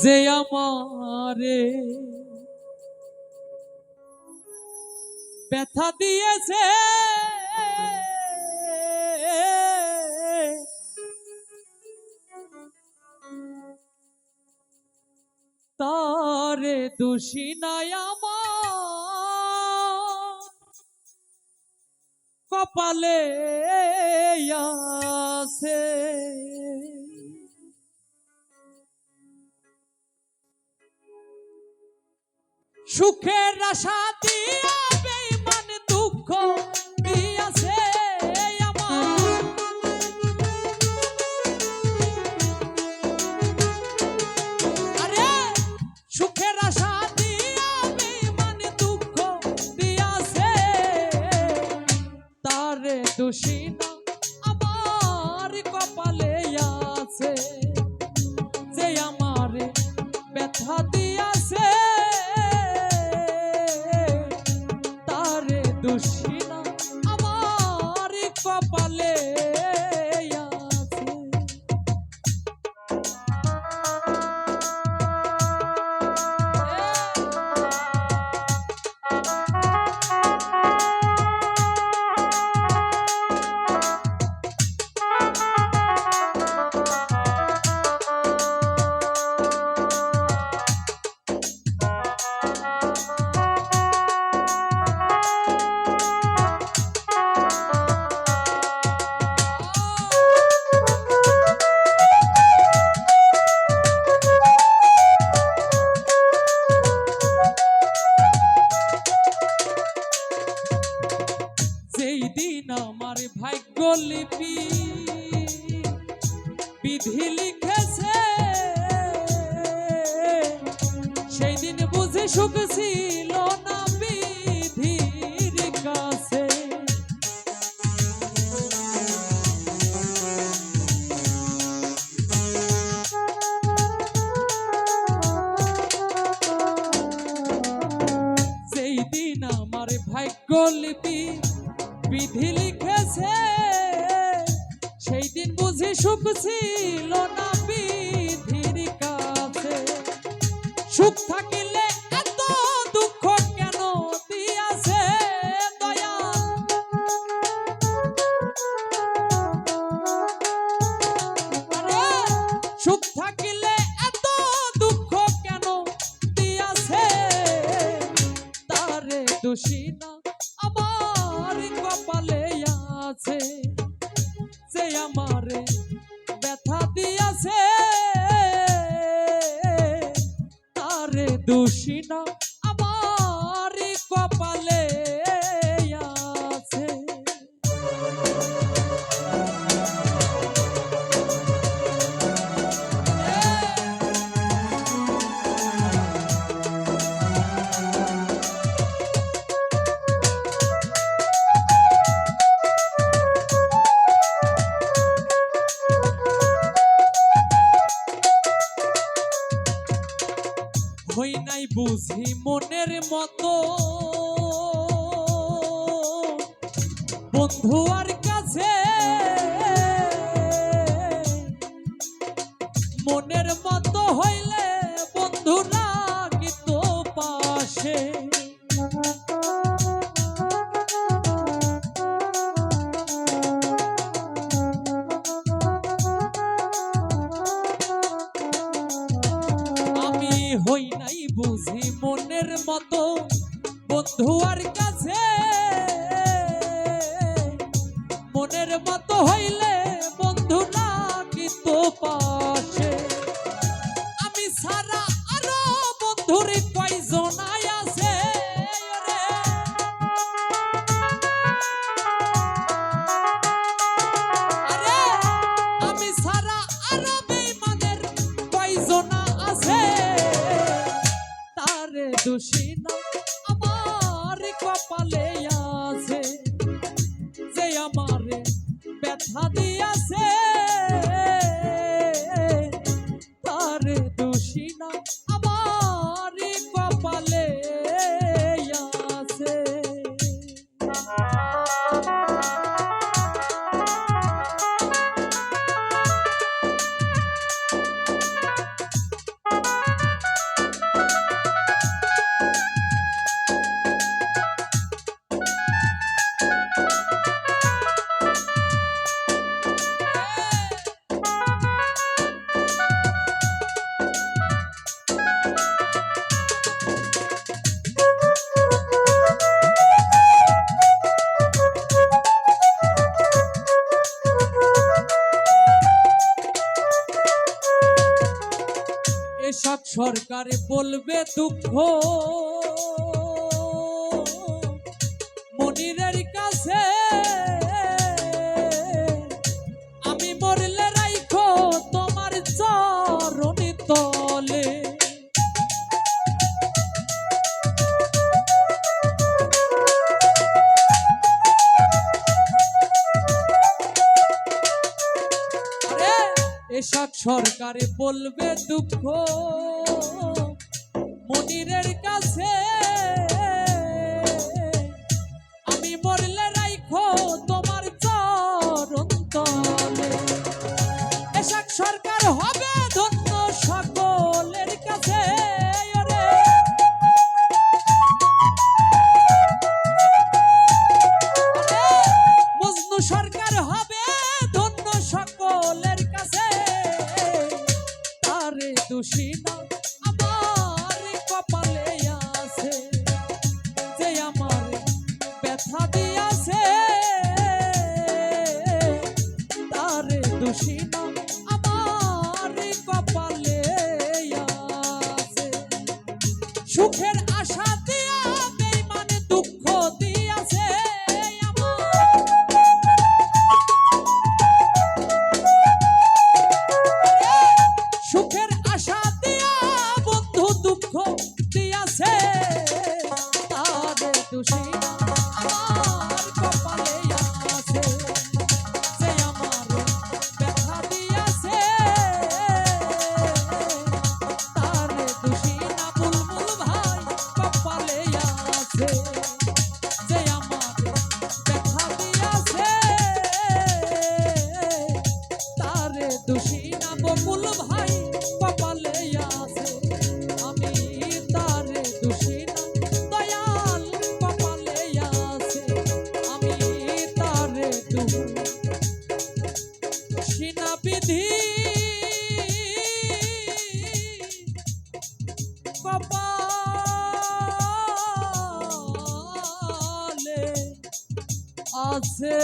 যে আমারে ব্যথা দিয়েছে তারে দোষী নাই আমার কপালে আছে। সুখের আশা দিয়া বেঈমান দুঃখ দিয়াছে আমার। আরে সুখের আশা দিয়া বেঈমান দুঃখ দিয়াছে তারে দোষী না আমার কপালে আছে। যে আমারে ব্যথা দিয়াছে দোষী না আমার কপালে আছে। যেই দিন আমার ভাগ্য লিপি বিধি লিখেছে সেই দিন বুঝে সুখ ছিল না বিধির কাছে। যেই দিন আমার ভাগ্য লিপি বিধি লিখেছে সেই দিন বুঝি সুখ ছিল না বিধির কাছে। সুখ থাকিলে এত দুঃখ কেন দিয়াছে দয়া। আরে সুখ থাকিলে এত দুঃখ কেন দিয়াছে তারে দোষী না আমার কপালে আছে। যে আমারে ব্যথা দিয়াছে তারে দোষী না আমার কপালে আছে। হই নাই বুঝি মনের মতো বন্ধু আর কাছে মনের মতো হইলে বন্ধু লাগিত পাশে। হই নাই বুঝি মনের মতো বন্ধু আর কাছে মনের মতো হইলে বন্ধু লাগিত পাশে। আমি সারা আরো বন্ধুর কয়জন আছে আরে আমি সারা আরো বেঈমানের কয়জন আছে তারে দোষী না আমার কপালে আছে। যে আমারে ব্যথা দিয়াছে তারে দোষী না আমার কপালে আছে। এসব সরকার বলবে দুঃখ মনিরের কাছে আমি মরলে রাইখো তোমার চরণে তলে এসব সরকারে বলবে দুঃখ মনিরের কাছে আমি মরলে রাইখো তোমার চরণ তলে এসব সরকার হবে ধন্য সকলের কাছে মজনু সরকার হবে ধন্য সকলের কাছে দোষী না আমার কপালে আছে যে আমার ব্যথা দিয়াছে তারে দোষী না আমার কপালে আছে সুখের আশা দিয়া বেঈমানে দুঃখ দিয়াছে সুখের দুঃখ দিয়াছে তারে দোষী আমার কপালে আছে যে আমার ব্যথা দিয়াছে তারে দোষী না বুলবুল ভাই কপালে আছে যে আমার ব্যথা দিয়াছে তারে দোষী না বকুল ভাই কপালে আছে বিধি কপালে আছে।